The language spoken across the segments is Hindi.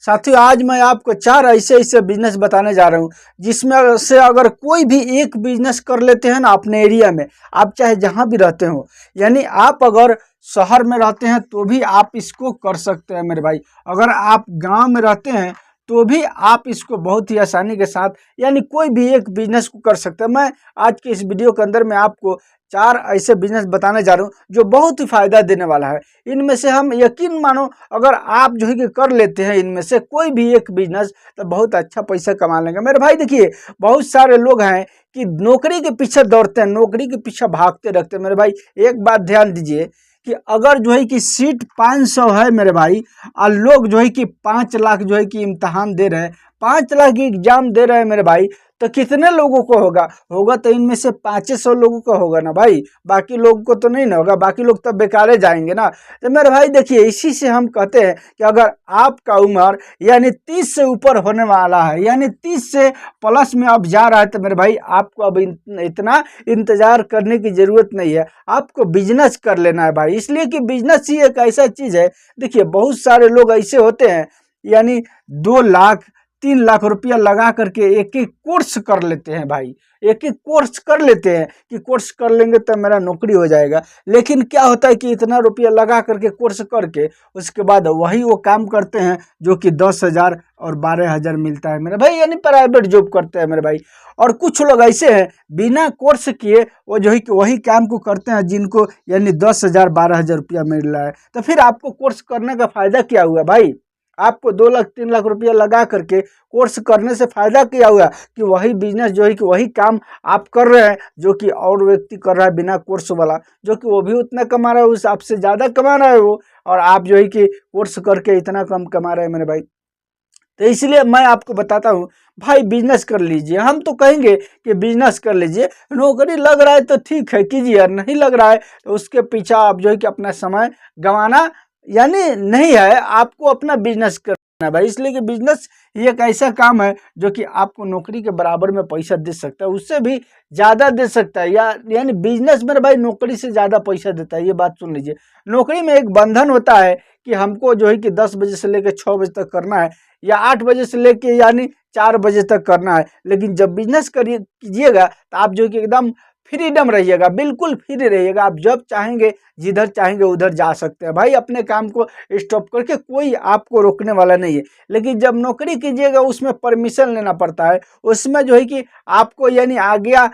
साथियों आज मैं आपको 4 ऐसे ऐसे बिजनेस बताने जा रहा हूँ जिसमें से अगर कोई भी एक बिजनेस कर लेते हैं ना अपने एरिया में, आप चाहे जहाँ भी रहते हो, यानी आप अगर शहर में रहते हैं तो भी आप इसको कर सकते हैं मेरे भाई। अगर आप गांव में रहते हैं तो भी आप इसको बहुत ही आसानी के साथ यानी कोई भी एक बिजनेस को कर सकते हैं। मैं आज के इस वीडियो के अंदर में आपको 4 ऐसे बिजनेस बताने जा रहा हूँ जो बहुत ही फायदा देने वाला है। इनमें से हम यकीन मानो अगर आप जो है कि कर लेते हैं इनमें से कोई भी एक बिजनेस तो बहुत अच्छा पैसा कमा लेंगे मेरे भाई। देखिए बहुत सारे लोग हैं कि नौकरी के पीछे दौड़ते हैं, नौकरी के पीछे भागते रहते हैं मेरे भाई। एक बात ध्यान दीजिए कि अगर जो है कि सीट 500 है मेरे भाई और लोग जो है कि 5 लाख जो है कि इम्तहान दे रहे हैं, 5 लाख की एग्जाम दे रहे हैं मेरे भाई, तो कितने लोगों को होगा तो इनमें से 500 लोगों का होगा ना भाई, बाकी लोगों को तो नहीं ना होगा, बाकी लोग तो बेकारे जाएंगे ना। तो मेरे भाई देखिए इसी से हम कहते हैं कि अगर आपका उम्र यानी 30 से ऊपर होने वाला है, यानी 30 से प्लस में अब जा रहा है, तो मेरे भाई आपको अब इतना इंतजार करने की जरूरत नहीं है, आपको बिजनेस कर लेना है भाई। इसलिए कि बिजनेस ही एक ऐसा चीज है। देखिए बहुत सारे लोग ऐसे होते हैं यानी 2 लाख 3 लाख रुपया लगा करके एक एक कोर्स कर लेते हैं भाई, एक एक कोर्स कर लेते हैं कि कोर्स कर लेंगे तो मेरा नौकरी हो जाएगा। लेकिन क्या होता है कि इतना रुपया लगा करके कोर्स करके उसके बाद वही वो काम करते हैं जो कि 10,000 और 12,000 मिलता है मेरे भाई, यानी प्राइवेट जॉब करते हैं मेरे भाई। और कुछ लोग ऐसे हैं बिना कोर्स किए वो जो है कि वही काम को करते हैं जिनको यानी 10,000 12,000 रुपया मिल रहा है। तो फिर आपको कोर्स करने का फायदा क्या हुआ भाई? आपको 2 लाख 3 लाख रुपया लगा करके कोर्स करने से फायदा क्या हुआ कि वही बिजनेस जो है कि वही काम आप कर रहे हैं जो कि और व्यक्ति कर रहा है बिना कोर्स वाला, जो कि वो भी उतना कमा रहा है, उस आपसे ज़्यादा कमा रहा है वो, और आप जो है कि कोर्स करके इतना कम कमा रहे हैं मेरे भाई। तो इसलिए मैं आपको बताता हूँ भाई बिजनेस कर लीजिए। हम तो कहेंगे कि बिजनेस कर लीजिए, नौकरी लग रहा है तो ठीक है कीजिए, और नहीं लग रहा है तो उसके पीछे आप जो है कि अपना समय गंवाना यानी नहीं है, आपको अपना बिजनेस करना है भाई। इसलिए कि बिजनेस ये एक ऐसा काम है जो कि आपको नौकरी के बराबर में पैसा दे सकता है, उससे भी ज़्यादा दे सकता है, यानी बिजनेस में भाई नौकरी से ज़्यादा पैसा देता है। ये बात सुन लीजिए, नौकरी में एक बंधन होता है कि हमको जो है कि 10 बजे से लेकर 6 बजे तक करना है या 8 बजे से लेके यानी 4 बजे तक करना है। लेकिन जब बिजनेस करिए कीजिएगा तो आप जो कि एकदम फ्रीडम रहिएगा, बिल्कुल फ्री रहिएगा, आप जब चाहेंगे जिधर चाहेंगे उधर जा सकते हैं भाई, अपने काम को स्टॉप करके कोई आपको रोकने वाला नहीं है। लेकिन जब नौकरी कीजिएगा उसमें परमिशन लेना पड़ता है, उसमें जो है कि आपको यानी आज्ञा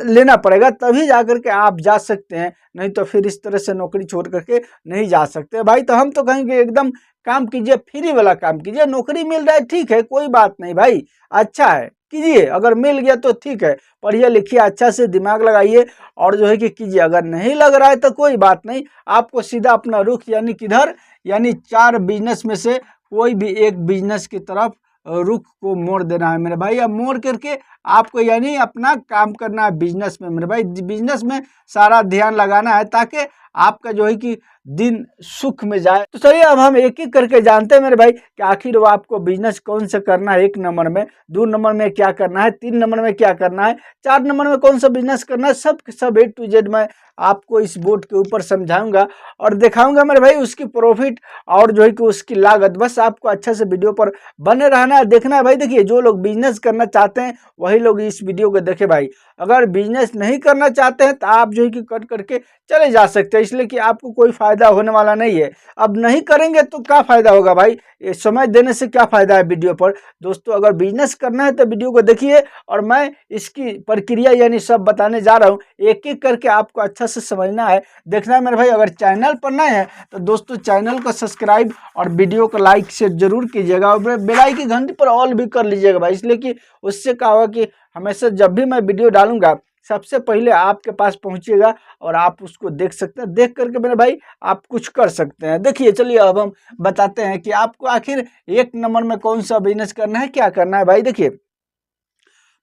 लेना पड़ेगा तभी जा करके आप जा सकते हैं, नहीं तो फिर इस तरह से नौकरी छोड़ करके नहीं जा सकते भाई। तो हम तो कहेंगे एकदम काम कीजिए, फ्री वाला काम कीजिए। नौकरी मिल रहा है ठीक है, कोई बात नहीं भाई, अच्छा है कीजिए, अगर मिल गया तो ठीक है, पढ़िए लिखिए अच्छा से दिमाग लगाइए और जो है कि कीजिए। अगर नहीं लग रहा है तो कोई बात नहीं, आपको सीधा अपना रुख यानी किधर, यानी 4 बिजनेस में से कोई भी एक बिजनेस की तरफ रुख को मोड़ देना है मेरे भाई। अब मोड़ करके आपको यानी अपना काम करना है बिजनेस में मेरे भाई, बिजनेस में सारा ध्यान लगाना है ताकि आपका जो है कि दिन सुख में जाए। तो चलिए अब हम एक एक करके जानते हैं मेरे भाई कि आखिर वो आपको बिजनेस कौन सा करना है, 1 नंबर में, 2 नंबर में क्या करना है, 3 नंबर में क्या करना है, 4 नंबर में कौन सा बिजनेस करना है, सब A to Z मैं आपको इस बोर्ड के ऊपर समझाऊंगा और दिखाऊंगा मेरे भाई उसकी प्रॉफिट और जो है कि उसकी लागत। बस आपको अच्छा से वीडियो पर बने रहना है, देखना है भाई। देखिए जो लोग बिजनेस करना चाहते हैं वही लोग इस वीडियो को देखें भाई, अगर बिजनेस नहीं करना चाहते हैं तो आप जो है कि कट करके चले जा सकते हैं, इसलिए कि आपको कोई फायदा होने वाला नहीं है। अब नहीं करेंगे तो क्या फायदा होगा भाई, ये समय देने से क्या फायदा है वीडियो पर। दोस्तों अगर बिजनेस करना है तो वीडियो को देखिए और मैं इसकी प्रक्रिया यानी सब बताने जा रहा हूँ, एक एक करके आपको अच्छा से समझना है, देखना है मेरे भाई। अगर चैनल पर नए हैं तो दोस्तों चैनल को सब्सक्राइब और वीडियो को लाइक से जरूर कीजिएगा और बेल आइकन की घंटी पर ऑल भी कर लीजिएगा भाई, इसलिए कि उससे क्या होगा कि हमेशा जब भी मैं वीडियो डालूंगा सबसे पहले आपके पास पहुंचेगा और आप उसको देख सकते हैं, देख करके मेरे भाई आप कुछ कर सकते हैं। देखिए चलिए अब हम बताते हैं कि आपको आखिर 1 नंबर में कौन सा बिजनेस करना है, क्या करना है भाई। देखिए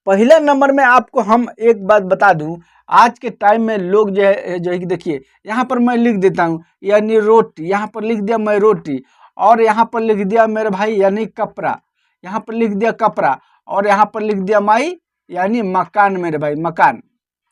पहले नंबर में आपको हम एक बात बता दूं, आज के टाइम में लोग जो है कि देखिए यहाँ पर मैं लिख देता हूँ यानी रोटी, यहाँ पर लिख दिया मैं रोटी, और यहाँ पर लिख दिया मेरे भाई यानी कपड़ा, यहाँ पर लिख दिया कपड़ा, और यहाँ पर लिख दिया माई यानी मकान मेरे भाई, मकान।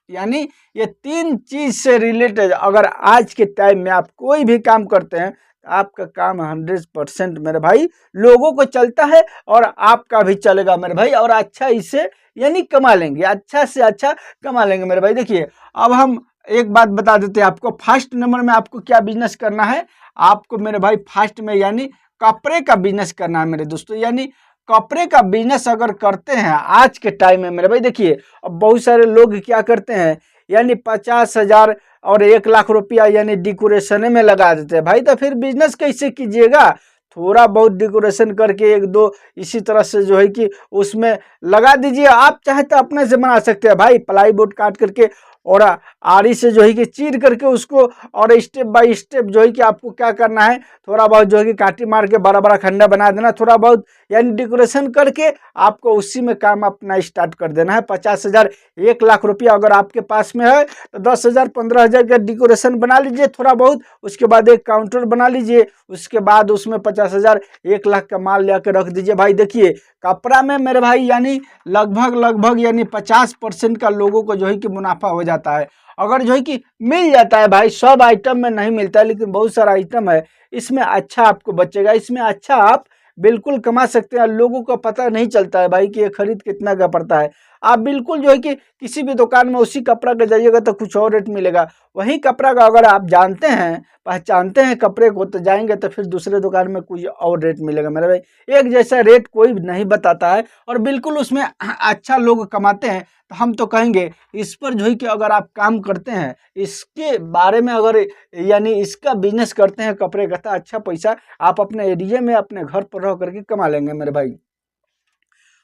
यानी ये 3 चीज से रिलेटेड अगर आज के टाइम में आप कोई भी काम करते हैं आपका काम 100% मेरे भाई लोगों को चलता है और आपका भी चलेगा मेरे भाई, और अच्छा इससे यानी कमा लेंगे, अच्छा से अच्छा कमा लेंगे मेरे भाई। देखिए अब हम एक बात बता देते हैं आपको, फर्स्ट नंबर में आपको क्या बिजनेस करना है, आपको मेरे भाई फर्स्ट में यानी कपड़े का बिजनेस करना है मेरे दोस्तों। यानी कपड़े का बिजनेस अगर करते हैं आज के टाइम में मेरे भाई, देखिए अब बहुत सारे लोग क्या करते हैं यानी 50,000 और 1 लाख रुपया यानी डेकोरेशन में लगा देते हैं भाई, तो फिर बिजनेस कैसे कीजिएगा। थोड़ा बहुत डेकोरेशन करके एक दो इसी तरह से जो है कि उसमें लगा दीजिए। आप चाहे तो अपने से बना सकते हैं भाई, प्लाई बोर्ड काट करके और आरी से जो है कि चीर करके उसको, और स्टेप बाय स्टेप जो है कि आपको क्या करना है, थोड़ा बहुत जो है कि काटी मार के बड़ा बड़ा खंडा बना देना, थोड़ा बहुत यानी डेकोरेशन करके आपको उसी में काम अपना स्टार्ट कर देना है। 50,000 1 लाख रुपया अगर आपके पास में है तो 10,000 15,000 का डेकोरेशन बना लीजिए थोड़ा बहुत, उसके बाद एक काउंटर बना लीजिए, उसके बाद उसमें 50,000 1 लाख का माल ले कर रख दीजिए भाई। देखिए कपड़ा में मेरे भाई यानी लगभग यानी 50% का लोगों को जो है कि मुनाफा हो जाता है, अगर जो है कि मिल जाता है भाई। सब आइटम में नहीं मिलता है लेकिन बहुत सारा आइटम है, इसमें अच्छा आपको बचेगा, इसमें अच्छा आप बिल्कुल कमा सकते हैं। लोगों को पता नहीं चलता है भाई कि ये खरीद कितना का पड़ता है। आप बिल्कुल जो है कि किसी भी दुकान में उसी कपड़ा का जाइएगा तो कुछ और रेट मिलेगा, वही कपड़ा का अगर आप जानते हैं पहचानते हैं कपड़े को तो जाएंगे तो फिर दूसरे दुकान में कुछ और रेट मिलेगा मेरे भाई। एक जैसा रेट कोई नहीं बताता है और बिल्कुल उसमें अच्छा लोग कमाते हैं, तो हम तो कहेंगे इस पर जो है कि अगर आप काम करते हैं इसके बारे में, अगर यानी इसका बिजनेस करते हैं कपड़े का, तो अच्छा पैसा आप अपने एरिया में अपने घर पर रह करके कमा लेंगे मेरे भाई।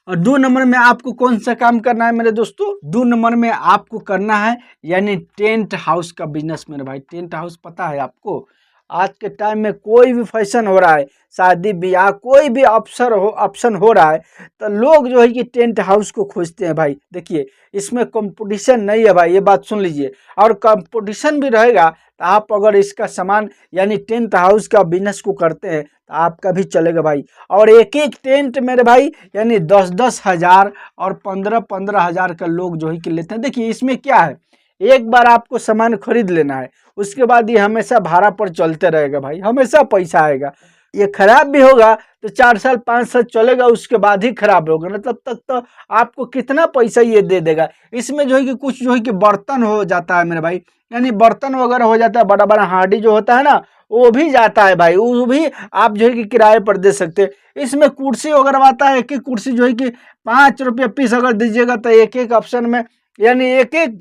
और 2 नंबर में आपको कौन सा काम करना है मेरे दोस्तों, 2 नंबर में आपको करना है यानी टेंट हाउस का बिजनेस मेरे भाई। टेंट हाउस पता है आपको, आज के टाइम में कोई भी फैशन हो रहा है, शादी ब्याह कोई भी ऑप्शन हो रहा है, तो लोग जो है कि टेंट हाउस को खोजते हैं भाई। देखिए इसमें कंपटीशन नहीं है भाई, ये बात सुन लीजिए, और कंपटीशन भी रहेगा तो आप अगर इसका सामान यानी टेंट हाउस का बिजनेस को करते हैं तो आपका भी चलेगा भाई। और एक एक टेंट मेरे भाई यानी 10-10 हज़ार और 15-15 हज़ार का लोग जो है कि लेते हैं। देखिए इसमें क्या है, एक बार आपको सामान खरीद लेना है, उसके बाद ये हमेशा भाड़ा पर चलते रहेगा भाई, हमेशा पैसा आएगा। ये खराब भी होगा तो 4 साल 5 साल चलेगा, उसके बाद ही खराब होगा ना, तब तक तो आपको कितना पैसा ये दे देगा। इसमें जो है कि कुछ जो है कि बर्तन हो जाता है मेरे भाई, यानी बर्तन वगैरह हो जाता है, बड़ा बड़ा हांडी जो होता है ना वो भी जाता है भाई, वो भी आप जो है कि किराए पर दे सकते हैं। इसमें कुर्सी वगैरह आता है, एक एक कुर्सी जो है कि 5 रुपये पीस अगर दीजिएगा तो एक एक ऑप्शन में यानी एक एक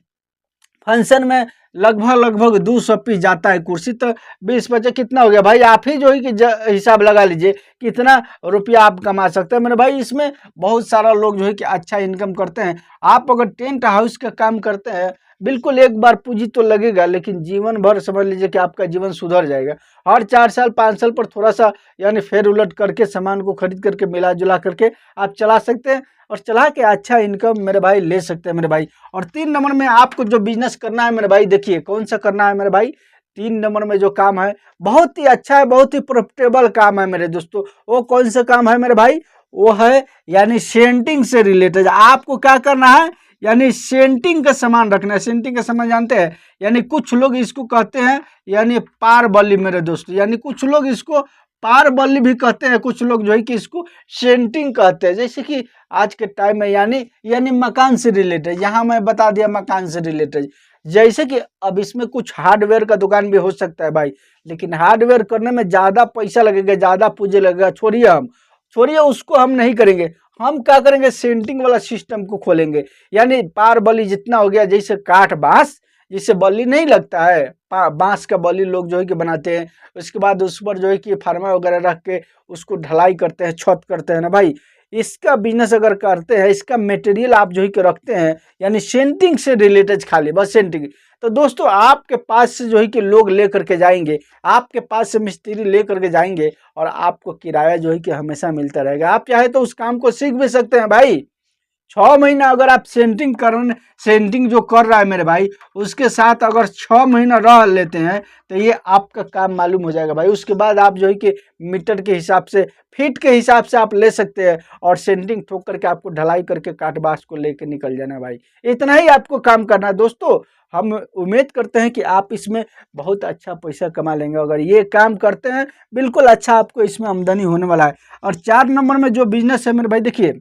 फंक्शन में लगभग 200 पीस जाता है कुर्सी, तो 20-25 कितना हो गया भाई, आप ही जो है कि हिसाब लगा लीजिए कितना रुपया आप कमा सकते हैं मेरे भाई। इसमें बहुत सारा लोग जो है कि अच्छा इनकम करते हैं। आप अगर टेंट हाउस का काम करते हैं, बिल्कुल एक बार पूंजी तो लगेगा लेकिन जीवन भर समझ लीजिए कि आपका जीवन सुधर जाएगा। हर 4 साल 5 साल पर थोड़ा सा यानी फेर उलट करके सामान को खरीद करके मिला जुला करके आप चला सकते हैं, और चला के अच्छा इनकम मेरे भाई ले सकते हैं मेरे भाई। और 3 नंबर में आपको जो बिजनेस करना है मेरे भाई, देखिए कौन सा करना है मेरे भाई, 3 नंबर में जो काम है बहुत ही अच्छा है, बहुत ही प्रॉफिटेबल काम है मेरे दोस्तों। वो कौन सा काम है मेरे भाई, वो है यानी सेंटिंग से रिलेटेड। आपको क्या करना है यानी सेंटिंग का सामान रखना है। सेंटिंग का सामान जानते हैं, यानी कुछ लोग इसको कहते हैं यानी पार बल्ली मेरे दोस्तों, यानी कुछ लोग इसको पार बल्ली भी कहते हैं, कुछ लोग जो है कि इसको सेंटिंग कहते हैं। जैसे कि आज के टाइम में यानी मकान से रिलेटेड, यहाँ मैं बता दिया मकान से रिलेटेड। जैसे कि अब इसमें कुछ हार्डवेयर का दुकान भी हो सकता है भाई, लेकिन हार्डवेयर करने में ज़्यादा पैसा लगेगा, ज़्यादा पूंजी लगेगा, छोड़िए उसको हम नहीं करेंगे। हम क्या करेंगे, सेंटिंग वाला सिस्टम को खोलेंगे। यानी पार बल्ली जितना हो गया, जैसे काठ बांस जिससे बल्ली नहीं लगता है, बांस का बल्ली लोग जो है कि बनाते हैं, उसके बाद उस पर जो है कि फार्मा वगैरह रख के उसको ढलाई करते हैं, छत करते हैं ना भाई। इसका बिजनेस अगर करते हैं, इसका मटेरियल आप जो है कि रखते हैं यानी सेंटिंग से रिलेटेड, खाली बस सेंटिंग, तो दोस्तों आपके पास से जो है कि लोग ले करके जाएंगे, आपके पास से मिस्त्री ले करके जाएंगे और आपको किराया जो है कि हमेशा मिलता रहेगा। आप चाहे तो उस काम को सीख भी सकते हैं भाई, 6 महीना अगर आप सेंटिंग जो कर रहा है मेरे भाई, उसके साथ अगर 6 महीना रह लेते हैं तो ये आपका काम मालूम हो जाएगा भाई। उसके बाद आप जो है कि मीटर के हिसाब से, फीट के हिसाब से आप ले सकते हैं और सेंटिंग ठोक करके आपको ढलाई करके काटबास को लेके निकल जाना है भाई। इतना ही आपको काम करना है दोस्तों। हम उम्मीद करते हैं कि आप इसमें बहुत अच्छा पैसा कमा लेंगे अगर ये काम करते हैं। बिल्कुल अच्छा आपको इसमें आमदनी होने वाला है। और 4 नंबर में जो बिजनेस है मेरे भाई, देखिए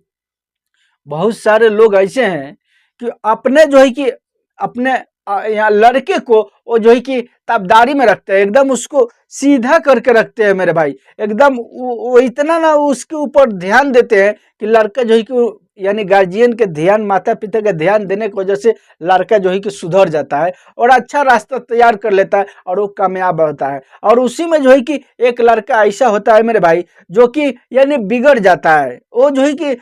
बहुत सारे लोग ऐसे हैं कि अपने जो है कि अपने यहाँ लड़के को वो जो है कि ताबदारी में रखते हैं, एकदम उसको सीधा करके रखते हैं मेरे भाई। एकदम वो इतना ना उसके ऊपर ध्यान देते हैं कि लड़का जो है कि यानी गार्जियन के ध्यान, माता पिता के ध्यान देने की वजह से लड़का जो है कि सुधर जाता है और अच्छा रास्ता तैयार कर लेता है और वो कामयाब होता है। और उसी में जो है कि एक लड़का ऐसा होता है मेरे भाई जो कि यानी बिगड़ जाता है, वो जो है कि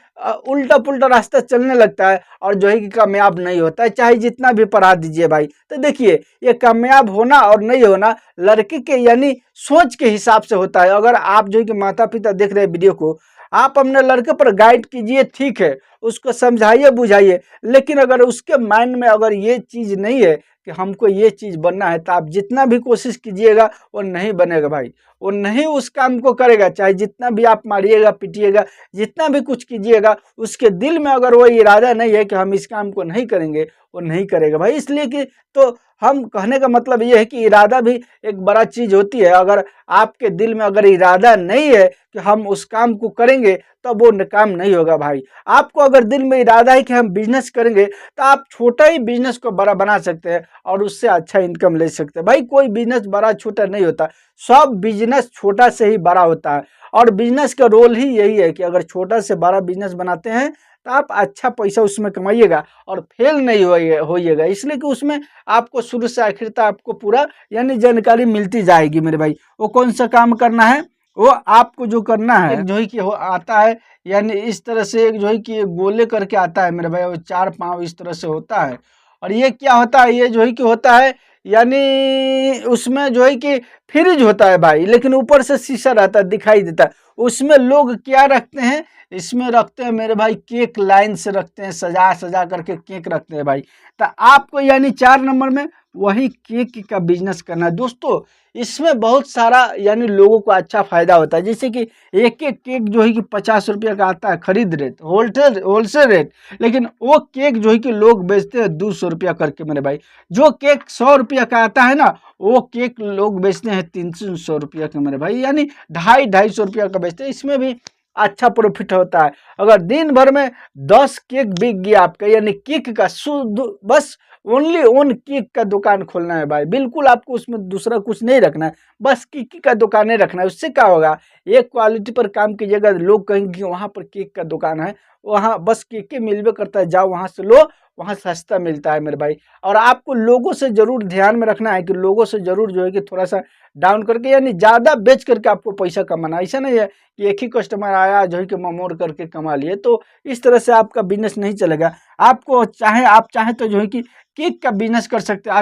उल्टा पुल्टा रास्ता चलने लगता है और जो है कि कामयाब नहीं होता है, चाहे जितना भी पढ़ा दीजिए भाई। तो देखिए ये कामयाब होना और नहीं होना लड़के के यानी सोच के हिसाब से होता है। अगर आप जो है कि माता पिता देख रहे हैं वीडियो को, आप अपने लड़के पर गाइड कीजिए, ठीक है, उसको समझाइए बुझाइए, लेकिन अगर उसके माइंड में अगर ये चीज़ नहीं है कि हमको ये चीज़ बनना है, तो आप जितना भी कोशिश कीजिएगा वो नहीं बनेगा भाई। वो नहीं उस काम को करेगा, चाहे जितना भी आप मारिएगा पीटिएगा, जितना भी कुछ कीजिएगा, उसके दिल में अगर वो इरादा नहीं है कि हम इस काम को नहीं करेंगे, वो नहीं करेगा भाई। इसलिए कि तो हम कहने का मतलब ये है कि इरादा भी एक बड़ा चीज़ होती है। अगर आपके दिल में अगर इरादा नहीं है कि हम उस काम को करेंगे, तब वो काम नहीं होगा भाई। आपको अगर दिल में इरादा है कि हम बिजनेस करेंगे, तो आप छोटा ही बिजनेस को बड़ा बना सकते हैं और उससे अच्छा इनकम ले सकते हैं भाई। कोई बिजनेस बड़ा छोटा नहीं होता, सब बिजनेस छोटा से ही बड़ा होता है। और बिजनेस का रोल ही यही है कि अगर छोटा से बड़ा बिजनेस बनाते हैं तो आप अच्छा पैसा उसमें कमाइएगा और फेल नहीं होइएगा। इसलिए कि उसमें आपको शुरू से आखिर तक आपको पूरा यानी जानकारी मिलती जाएगी मेरे भाई। वो कौन सा काम करना है, वो आपको जो करना है, एक जो है कि आता है यानी इस तरह से, एक जो है कि गोले करके आता है मेरे भाई, वो 4 पाँव इस तरह से होता है। और ये क्या होता है, ये जो है कि होता है यानी उसमें जो है कि फ्रिज होता है भाई, लेकिन ऊपर से शीशा रहता है, दिखाई देता है। उसमें लोग क्या रखते हैं, इसमें रखते हैं मेरे भाई केक, लाइन से रखते हैं, सजा सजा करके केक रखते हैं भाई। तो आपको यानी 4 नंबर में वही केक का बिजनेस करना है दोस्तों। इसमें बहुत सारा यानी लोगों को अच्छा फायदा होता है। जैसे कि एक एक केक जो है कि 50 रुपये का आता है खरीद रेट, होलसेल रेट, लेकिन वो केक जो है कि लोग बेचते हैं 200 रुपया करके मेरे भाई। जो केक 100 रुपया का आता है ना, वो केक लोग बेचते हैं 300 रुपया के मेरे भाई, यानी 250 रुपया का बेचते हैं। इसमें भी अच्छा प्रॉफिट होता है। अगर दिन भर में 10 केक बिक गया आपका, यानी केक का शुद्ध बस ओनली ओन केक का दुकान खोलना है भाई। बिल्कुल आपको उसमें दूसरा कुछ नहीं रखना है, बस केक का दुकान रखना है। उससे क्या होगा, एक क्वालिटी पर काम कीजिएगा, लोग कहेंगे कि वहाँ पर केक का दुकान है, वहाँ बस केक मिलवे करता है, जाओ वहाँ से लो, वहाँ सस्ता मिलता है मेरे भाई। और आपको लोगों से जरूर ध्यान में रखना है कि लोगों से जरूर जो है कि थोड़ा सा डाउन करके यानी ज़्यादा बेच करके आपको पैसा कमाना। ऐसा नहीं है कि एक ही कस्टमर आया जो है कि मोड़ करके कमा लिए, तो इस तरह से आपका बिजनेस नहीं चलेगा। आपको आप चाहे तो जो है कि केक का बिजनेस कर सकते हैं।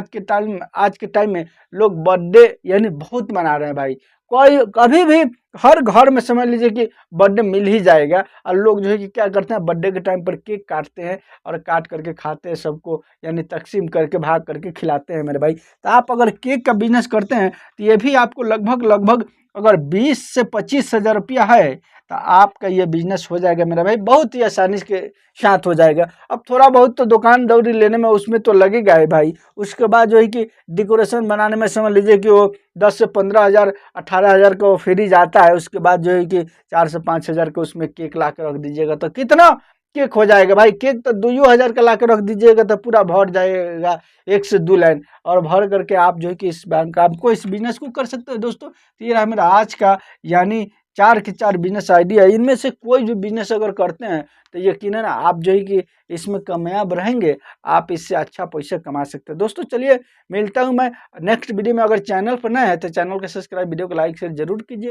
आज के टाइम में लोग बर्थडे यानी बहुत मना रहे हैं भाई। कोई कभी भी हर घर में समझ लीजिए कि बर्थडे मिल ही जाएगा, और लोग जो है कि क्या करते हैं, बर्थडे के टाइम पर केक काटते हैं और काट करके खाते हैं, सबको यानी तकसीम करके भाग करके खिलाते हैं मेरे भाई। तो आप अगर केक का बिजनेस करते हैं तो ये भी आपको लगभग अगर 20 से 25 हज़ार रुपया है तो आपका ये बिजनेस हो जाएगा मेरा भाई, बहुत ही आसानी के साथ हो जाएगा। अब थोड़ा बहुत तो दुकान दौरी लेने में उसमें तो लगेगा है भाई। उसके बाद जो है कि डेकोरेशन बनाने में समझ लीजिए कि वो 10 से 15 हज़ार 18 हज़ार का वो फ्रिज आता है। उसके बाद जो है कि 4 से 5 हज़ार का उसमें केक ला के रख दीजिएगा तो कितना केक हो जाएगा भाई। केक तो 2 हज़ार का ला के रख दीजिएगा तो पूरा भर जाएगा, 1 से 2 लाइन, और भर करके आप जो है कि इस बैंक आपको इस बिजनेस को कर सकते हो दोस्तों। तो ये रहा मेरा आज का यानी 4 के 4 बिजनेस आइडिया। इनमें से कोई भी बिजनेस अगर करते हैं तो यकीनन आप जो है कि इसमें कामयाब रहेंगे, आप इससे अच्छा पैसा कमा सकते हैं दोस्तों। चलिए मिलता हूँ मैं नेक्स्ट वीडियो में। अगर चैनल पर नए हैं तो चैनल को सब्सक्राइब, वीडियो को लाइक शेयर जरूर कीजिए।